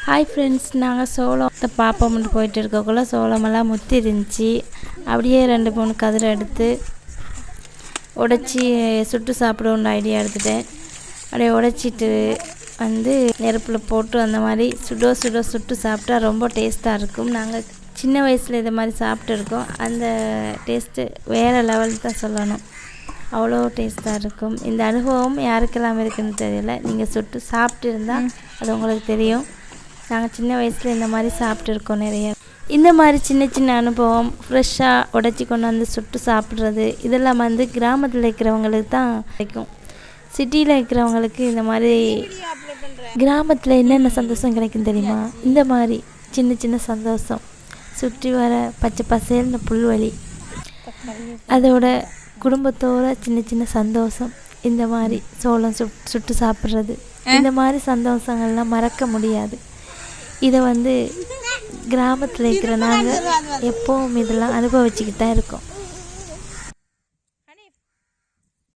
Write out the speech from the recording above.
Hi friends, நாங்கள் சோளத்தை பார்ப்போம்னு போயிட்டு இருக்கக்குள்ள சோளமெல்லாம் முத்தி இருந்துச்சு. அப்படியே 2-3 கதிரை எடுத்து உடைச்சி சுட்டு சாப்பிடுவோம்னு ஐடியா எடுத்துட்டேன். அப்படியே உடைச்சிட்டு நெருப்பில் போட்டு அந்த மாதிரி சுட்டு சாப்பிட்டா ரொம்ப டேஸ்ட்டாக இருக்கும். நாங்கள் சின்ன வயசில் இதை மாதிரி சாப்பிட்டுருக்கோம். அந்த டேஸ்ட்டு வேறு லெவல் தான் சொல்லணும். அவ்வளோ டேஸ்ட்டாக இருக்கும். இந்த அனுபவம் யாருக்கெல்லாம் இருக்குதுன்னு தெரியல. நீங்கள் சுட்டு சாப்பிட்டு இருந்தால் அது உங்களுக்கு தெரியும். நாங்கள் சின்ன வயசில் இந்த மாதிரி சாப்பிட்டுருக்கோம் நிறைய. இந்த மாதிரி சின்ன சின்ன அனுபவம் ஃப்ரெஷ்ஷாக உடச்சி கொண்டு வந்து சுட்டு சாப்பிட்றது இதெல்லாம் கிராமத்தில் இருக்கிறவங்களுக்கு தான் கிடைக்கும். சிட்டியில் இருக்கிறவங்களுக்கு இந்த மாதிரி கிராமத்தில் என்னென்ன சந்தோஷம் கிடைக்கும் தெரியுமா? இந்த மாதிரி சின்ன சின்ன சந்தோஷம், சுற்றி வர பச்சை பசேல்னு புல்வெளி, அதோட குடும்பத்தோட சின்ன சின்ன சந்தோஷம், இந்த மாதிரி சோளம் சுட்டு சாப்பிட்றது, இந்த மாதிரி சந்தோஷங்கள்லாம் மறக்க முடியாது. இதை கிராமத்தில் இருக்கிற நாங்கள் எப்போவும் இதெல்லாம் அனுபவிச்சுக்கிட்டு தான் இருக்கோம்.